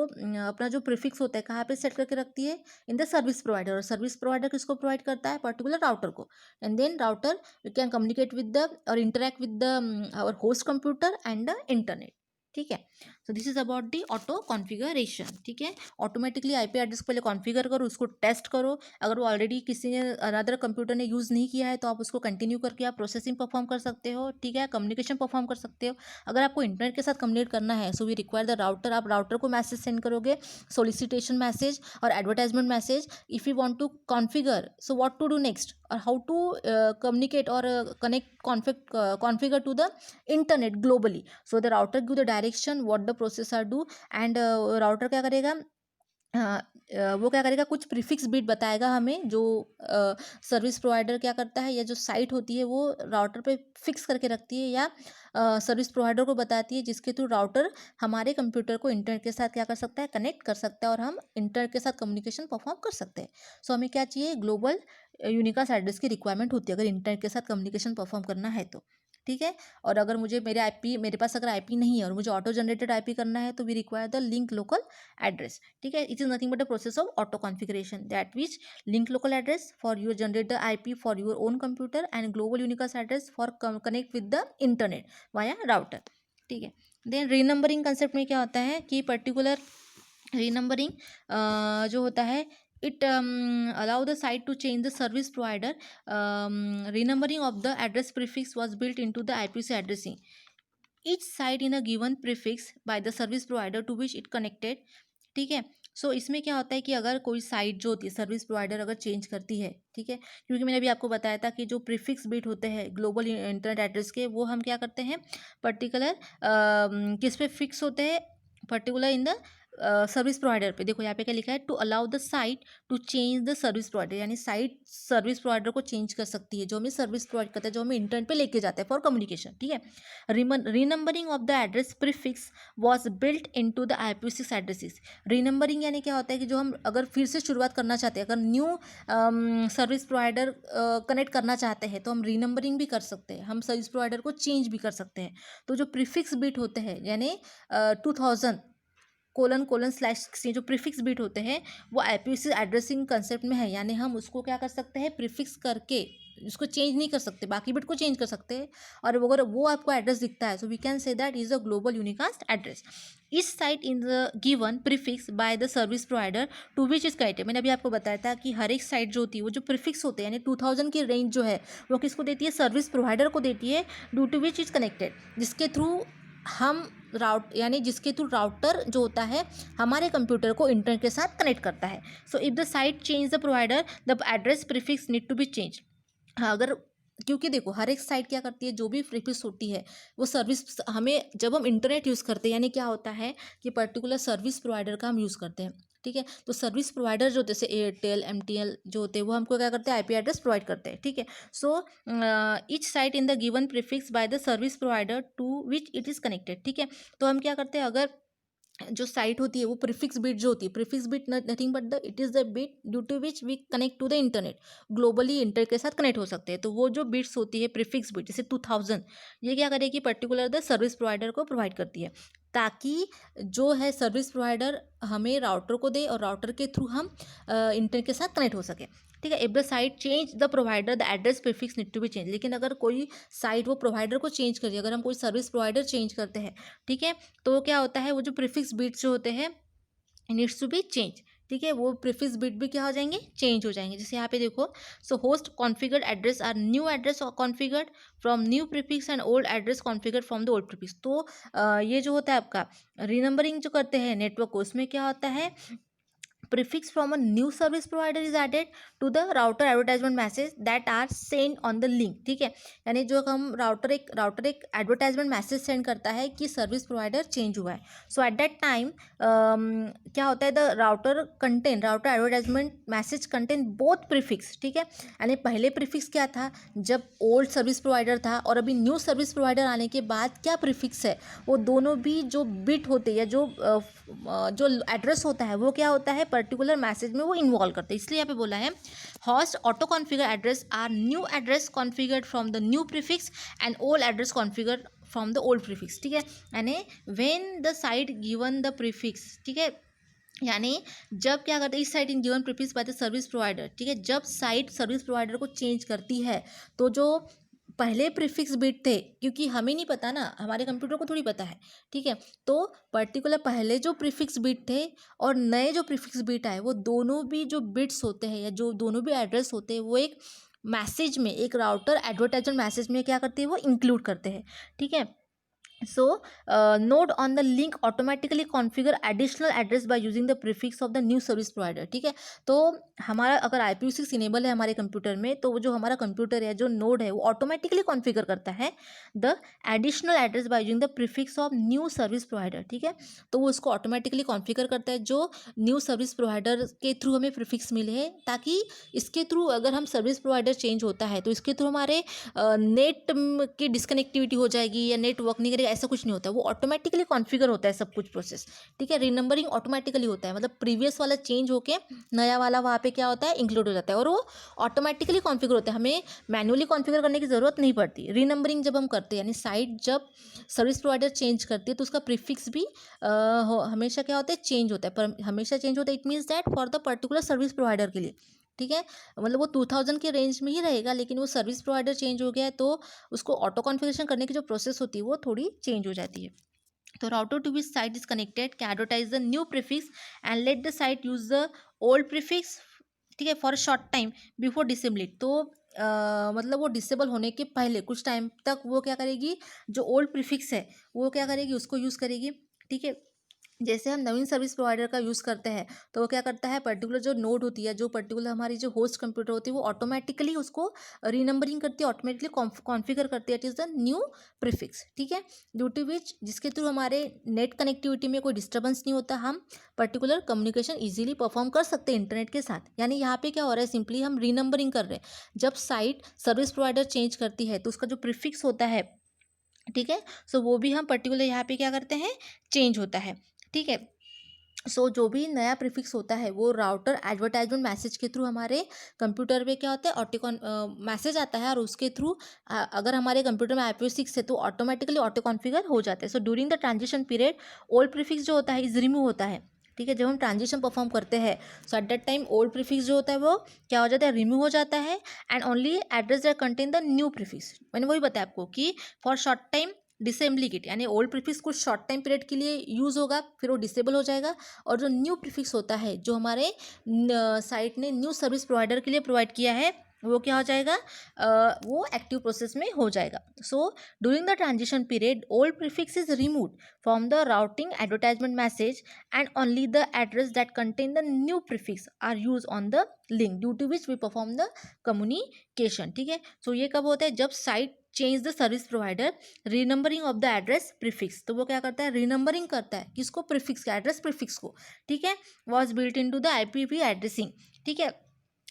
अपना जो प्रीफिक्स होता है कहाँ पे सेट करके रखती है, इन द सर्विस प्रोवाइडर. और सर्विस प्रोवाइडर किसको प्रोवाइड करता है, पर्टिकुलर राउटर को. And then router we can communicate with the और interact with the our host computer and the internet. ठीक है. So this is about the auto configuration. ठीक है. ऑटोमेटिकली आईपी एड्रेस पहले कॉन्फ़िगर करो, उसको टेस्ट करो. अगर वो ऑलरेडी किसी ने अनदर कंप्यूटर ने यूज़ नहीं किया है, तो आप उसको कंटिन्यू करके आप प्रोसेसिंग परफॉर्म कर सकते हो. ठीक है. कम्युनिकेशन परफॉर्म कर सकते हो. अगर आपको इंटरनेट के साथ कम्युनिकेट करना है, so we require the router. आप राउटर को मैसेज सेंड करोगे, सोलिसिटेशन मैसेज और advertisement message. If you want to configure, so what to do next, और हाउ टू कम्युनिकेट और connect configure to the internet globally. So the router give the direction what the process are do. And router क्या करेगा, वो क्या करेगा, कुछ prefix bit बताएगा हमें, जो सर्विस प्रोवाइडर क्या करता है, या जो साइट होती है वो राउटर पे फिक्स करके रखती है, या सर्विस प्रोवाइडर को बताती है, जिसके थ्रू राउटर हमारे कंप्यूटर को इंटरनेट के साथ क्या कर सकता है, कनेक्ट कर सकता है, और हम इंटरनेट के साथ कम्युनिकेशन परफॉर्म कर सकते हैं. सो हमें क्या चाहिए, ग्लोबल यूनिकास्ट एड्रेस की रिक्वायरमेंट होती है अगर इंटरनेट के साथ कम्युनिकेशन परफॉर्म करना है तो. ठीक है. और अगर मुझे मेरे पास अगर आईपी नहीं है और मुझे ऑटो जनरेटेड आईपी करना है, तो we require the link local address. ठीक है. It is nothing but a process of auto configuration that which link local address for you generate the IP for your own computer and global unicast address for connect with the internet via router. ठीक है. Then रीनंबरिंग concept में क्या होता है कि particular रीनंबरिंग जो होता है, it allow the site to change the service provider. Renumbering of the address prefix was built into the IPC addressing each site in a given prefix by the service provider to which it connected. ठीक है. So इसमें क्या होता है कि अगर कोई site जो होती है सर्विस प्रोवाइडर अगर चेंज करती है, ठीक है, क्योंकि मैंने अभी आपको बताया था कि जो प्रीफिक्स बिट होते हैं ग्लोबल इंटरनेट एड्रेस के, वो हम क्या करते हैं, पर्टिकुलर किस पे फिक्स होते हैं, particular in the service provider पे देखो यहाँ पे क्या लिखा है, to allow the site to change the service provider, यानी साइट सर्विस प्रोवाइडर को चेंज कर सकती है जो हमें सर्विस प्रोवाइड करता है, जो हमें इंटरनेट पे लेके जाता है फॉर कम्युनिकेशन, ठीक है। Renumbering of the address prefix was built in to the IPv6 addresses. Renumbering यानी क्या होता है कि जो हम अगर फिर से शुरुआत करना चाहते हैं, अगर न्यू सर्विस प्रोवाइडर कनेक्ट करना चाहते हैं तो हम रीनंबरिंग भी कर सकते हैं, हम सर्विस प्रोवाइडर को चेंज भी कर सकते हैं। तो जो प्रीफिक्स बिट होते हैं यानी 2000::/16 जो प्रीफिक्स बिट होते हैं वो IPv6 एड्रेसिंग कंसेप्ट में है, यानी हम उसको क्या कर सकते हैं, प्रीफिक्स करके उसको चेंज नहीं कर सकते, बाकी बिट को चेंज कर सकते हैं। और अगर वो आपको एड्रेस दिखता है, so we can say that is a global unicast address. इस site in the given prefix by the service provider to which is connected. मैंने अभी आपको बताया था कि हर एक साइट जो होती है वो जो प्रीफिक्स होते हैं यानी 2000 की रेंज जो है वो किसको देती है, सर्विस प्रोवाइडर को देती है, due to which is connected, जिसके थ्रू हम जिसके थ्रू राउटर जो होता है हमारे कंप्यूटर को इंटरनेट के साथ कनेक्ट करता है। So if the site change the provider the address prefix need to be change. हाँ, अगर क्योंकि देखो हर एक साइट क्या करती है, जो भी प्रीफिक्स होती है वो सर्विस हमें, जब हम इंटरनेट यूज़ करते हैं यानी क्या होता है कि पर्टिकुलर सर्विस प्रोवाइडर का हम यूज़ करते हैं, ठीक है। तो सर्विस प्रोवाइडर जो जैसे एयरटेल MTL जो होते हैं वो हमको क्या करते हैं, IP एड्रेस प्रोवाइड करते हैं, ठीक है। So each site in the given prefix by the service provider to which it is connected, ठीक है। तो हम क्या करते हैं, अगर जो साइट होती है वो प्रीफिक्स बिट जो होती है, prefix bit nothing but the it is the bit due to which we connect to the internet, globally internet के साथ कनेक्ट हो सकते हैं। तो वो जो बिट्स होती है प्रीफिक्स बिट जैसे 2000, ये क्या करेगी, पर्टिकुलर द सर्विस प्रोवाइडर को प्रोवाइड करती है, ताकि जो है सर्विस प्रोवाइडर हमें राउटर को दे और राउटर के थ्रू हम इंटरनेट के साथ कनेक्ट हो सके, ठीक है। If the site change the provider the address prefix need to be change. लेकिन अगर कोई साइट वो प्रोवाइडर को चेंज करिए, अगर हम कोई सर्विस प्रोवाइडर चेंज करते हैं, ठीक है, तो क्या होता है वो जो प्रीफिक्स बिट्स जो होते हैं नीड्स टू बी चेंज, ठीक है, वो प्रीफिक्स बिट भी क्या हो जाएंगे, चेंज हो जाएंगे। जैसे यहाँ पे देखो, so host configured address are new address configured from new prefix and old address configured from the old prefix. तो ये जो होता है आपका रीनंबरिंग जो करते हैं नेटवर्क को, उसमें क्या होता है, prefix from a new service provider is added to the router advertisement message that are sent on the link, ठीक है। यानी जो हम राउटर एक एडवर्टाइजमेंट मैसेज सेंड करता है कि सर्विस प्रोवाइडर चेंज हुआ है। सो एट दैट टाइम क्या होता है, the router advertisement message contain both prefix, ठीक है। यानी पहले प्रीफिक्स क्या था, जब ओल्ड सर्विस प्रोवाइडर था, और अभी न्यू सर्विस प्रोवाइडर आने के बाद क्या प्रीफिक्स है, वो दोनों भी जो बिट होते हैं या जो एड्रेस होता है वो क्या होता है, पर्टिकुलर मैसेज में वो इन्वॉल्व करते हैं। इसलिए यहाँ पे बोला है host auto configure address are new address configured from the new prefix and old address configured from the old prefix, ठीक है। यानी when the site given the prefix, ठीक है, यानी जब क्या करते हैं, इस site in given prefix by the service provider, ठीक है, जब साइट सर्विस प्रोवाइडर को चेंज करती है तो जो पहले प्रीफिक्स बिट थे, क्योंकि हमें नहीं पता ना, हमारे कंप्यूटर को थोड़ी पता है, ठीक है, तो पर्टिकुलर पहले जो प्रीफिक्स बिट थे और नए जो प्रीफिक्स बिट आए, वो दोनों भी जो बिट्स होते हैं या जो दोनों भी एड्रेस होते हैं वो एक मैसेज में, एक राउटर एडवर्टाइजमेंट मैसेज में क्या करते हैं, वो इंक्लूड करते हैं, ठीक है। So node on the link automatically configure additional address by using the prefix of the new service provider, ठीक है। तो हमारा अगर IPv6 इनेबल है हमारे कंप्यूटर में, तो वो जो हमारा कंप्यूटर है, जो नोड है, वो ऑटोमेटिकली कॉन्फ़िगर करता है the additional address by using the prefix of new service provider, ठीक है। तो वो उसको ऑटोमेटिकली कॉन्फ़िगर करता है जो न्यू सर्विस प्रोवाइडर के थ्रू हमें प्रीफिक्स मिले हैं, ताकि इसके थ्रू अगर हम सर्विस प्रोवाइडर चेंज होता है तो इसके थ्रू हमारे नेट की डिस्कनेक्टिविटी हो जाएगी या नेट वर्क नहीं करेगा, ऐसा कुछ नहीं होता, वो ऑटोमेटिकली कॉन्फ़िगर होता है सब कुछ प्रोसेस, ठीक है। रीनंबरिंग ऑटोमेटिकली होता है, मतलब प्रीवियस वाला चेंज होके नया वाला वहाँ पे क्या होता है, इंक्लूड हो जाता है, और वो ऑटोमेटिकली कॉन्फ़िगर होता है, हमें मैन्युअली कॉन्फ़िगर करने की ज़रूरत नहीं पड़ती। रीनंबरिंग जब हम करते हैं यानी साइट जब सर्विस प्रोवाइडर चेंज करती है तो उसका प्रीफिक्स भी हमेशा क्या होता है, चेंज होता है, पर हमेशा चेंज होता है, it means that for the particular service provider के लिए, ठीक है, मतलब वो 2000 के रेंज में ही रहेगा, लेकिन वो सर्विस प्रोवाइडर चेंज हो गया है तो उसको ऑटो कॉन्फ़िगरेशन करने की जो प्रोसेस होती है वो थोड़ी चेंज हो जाती है। तो router to which site is connected can advertise the new prefix and let the site use the old prefix, ठीक है, for short time before disable it. तो मतलब वो डिसेबल होने के पहले कुछ टाइम तक वो क्या करेगी, जो ओल्ड प्रीफिक्स है वो क्या करेगी, उसको यूज़ करेगी, ठीक है। जैसे हम नवीन सर्विस प्रोवाइडर का यूज़ करते हैं तो वो क्या करता है, पर्टिकुलर जो नोड होती है, जो पर्टिकुलर हमारी जो होस्ट कंप्यूटर होती है, वो ऑटोमेटिकली उसको रीनंबरिंग करती है, ऑटोमेटिकली कॉन्फ़िगर करती है। It is the new prefix, ठीक है। ड्यू टू विच, जिसके थ्रू हमारे नेट कनेक्टिविटी में कोई डिस्टर्बेंस नहीं होता, हम पर्टिकुलर कम्युनिकेशन ईजिली परफॉर्म कर सकते हैं इंटरनेट के साथ। यानी यहाँ पे क्या हो रहा है, सिंपली हम रीनंबरिंग कर रहे हैं। जब साइट सर्विस प्रोवाइडर चेंज करती है तो उसका जो प्रीफिक्स होता है, ठीक है, सो वो भी हम पर्टिकुलर यहाँ पे क्या करते हैं, चेंज होता है, ठीक है। सो जो भी नया प्रीफिक्स होता है वो राउटर एडवर्टाइजमेंट मैसेज के थ्रू हमारे कंप्यूटर पे क्या होता है, ऑटो मैसेज आता है, और उसके थ्रू अगर हमारे कंप्यूटर में IPv6 है तो ऑटोमेटिकली ऑटो कॉन्फ़िगर हो जाता है। सो during the transition period old prefix जो होता है इज रिमूव होता है, ठीक है। जब हम ट्रांजिशन परफॉर्म करते हैं so at that time old prefix जो होता है वो क्या हो जाता है, रिमूव हो जाता है, and only address that contain the new prefix. मैंने वही बताया आपको कि फॉर शॉर्ट टाइम डिसेबली किट, यानी ओल्ड प्रीफिक्स कुछ शॉर्ट टाइम पीरियड के लिए यूज़ होगा, फिर वो डिसेबल हो जाएगा, और जो न्यू प्रीफिक्स होता है जो हमारे साइट ने न्यू सर्विस प्रोवाइडर के लिए प्रोवाइड किया है वो क्या हो जाएगा, वो एक्टिव प्रोसेस में हो जाएगा। So during the transition period old prefix is removed from the routing advertisement message and only the address that contain the new prefix are use on the link due to which we perform the communication, ठीक है। सो ये कब होता है, जब site change the service provider renumbering of the address prefix, तो वो क्या करता है, रीनंबरिंग करता है किसको, प्रीफिक्स का, एड्रेस प्रीफिक्स को, ठीक है, was built in to the IPv addressing, ठीक है।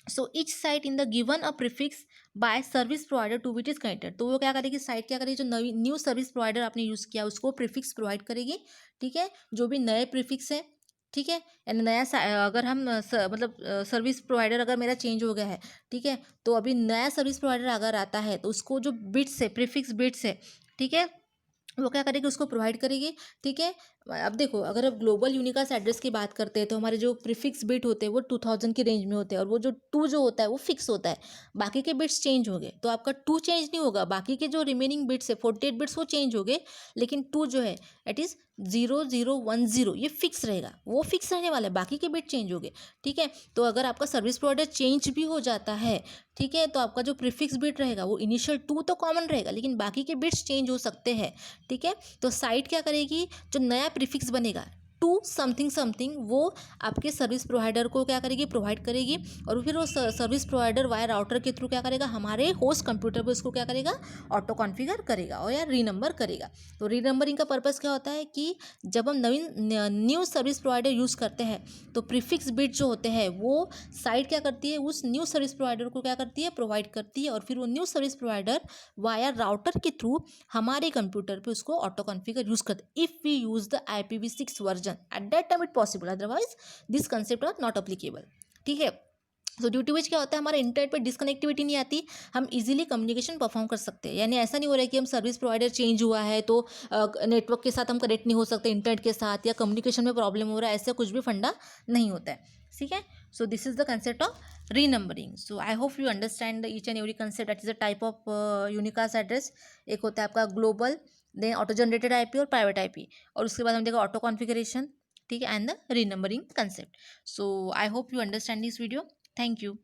So each site in the given a prefix by service provider to which is connected, तो वो क्या करेगी, साइट क्या करेगी, जो नई न्यू सर्विस प्रोवाइडर आपने यूज़ किया उसको प्रीफिक्स प्रोवाइड करेगी, ठीक है, जो भी नए प्रीफिक्स है, ठीक है। यानी नया अगर हम मतलब सर्विस प्रोवाइडर अगर मेरा चेंज हो गया है, ठीक है, तो अभी नया सर्विस प्रोवाइडर अगर आता है तो उसको जो बिट्स है, प्रीफिक्स बिट्स है, ठीक है, वो क्या करेगी, उसको प्रोवाइड करेगी, ठीक है। अब देखो, अगर अब ग्लोबल यूनिकास्ट एड्रेस की बात करते हैं तो हमारे जो प्रीफिक्स बिट होते हैं वो 2000 की रेंज में होते हैं, और वो जो 2 जो होता है वो फिक्स होता है, बाकी के बिट्स चेंज हो गए तो आपका 2 चेंज नहीं होगा, बाकी के जो रिमेनिंग बिट्स है 48 बिट्स वो चेंज हो गए, लेकिन 2 जो है इट इज़ 0010 ये फिक्स रहेगा, वो फिक्स रहने वाला है, बाकी के बिट चेंज हो गए, ठीक है। तो अगर आपका सर्विस प्रोवाइडर चेंज भी हो जाता है, ठीक है, तो आपका जो प्रीफिक्स बिट रहेगा वो इनिशियल 2 तो कॉमन रहेगा, लेकिन बाकी के बिट्स चेंज हो सकते हैं, ठीक है। तो साइट क्या करेगी, जो नया प्रीफिक्स बनेगा 2 समथिंग समथिंग, वो आपके सर्विस प्रोवाइडर को क्या करेगी, प्रोवाइड करेगी, और फिर वो सर्विस प्रोवाइडर वाया राउटर के थ्रू क्या करेगा, हमारे होस्ट कंप्यूटर पे उसको क्या करेगा, ऑटो कॉन्फ़िगर करेगा और या रीनंबर करेगा। तो रीनंबरिंग का पर्पज़ क्या होता है कि जब हम न्यू सर्विस प्रोवाइडर यूज़ करते हैं तो प्रीफिक्स बिट जो होते हैं वो साइट क्या करती है, उस न्यू सर्विस प्रोवाइडर को क्या करती है, प्रोवाइड करती है, और फिर वो new service provider via router के थ्रू हमारे कंप्यूटर पे उसको ऑटो कॉन्फ़िगर यूज़ करते, if we use the IPv6 version at that time it possible, otherwise this concept are not applicable, ठीक है। तो ड्यू टू विच क्या होता है, हमारे इंटरनेट पे डिसकनेक्टिविटी नहीं आती, हम इजीली कम्युनिकेशन परफॉर्म कर सकते हैं। यानी ऐसा नहीं हो रहा है कि हम सर्विस प्रोवाइडर चेंज हुआ है तो नेटवर्क के साथ हम कनेक्ट नहीं हो सकते इंटरनेट के साथ, या कम्युनिकेशन में प्रॉब्लम हो रहा है, ऐसा कुछ भी फंडा नहीं होता है, ठीक है। So this is the concept of renumbering. So I hope you understand each and every concept that is a type of unicast address. एक होता है आपका global, then auto generated IP और प्राइवेट IP, और उसके बाद हम देखा ऑटो कॉन्फ़िगरेशन, ठीक है, and the renumbering concept. So I hope you understand this video. Thank you.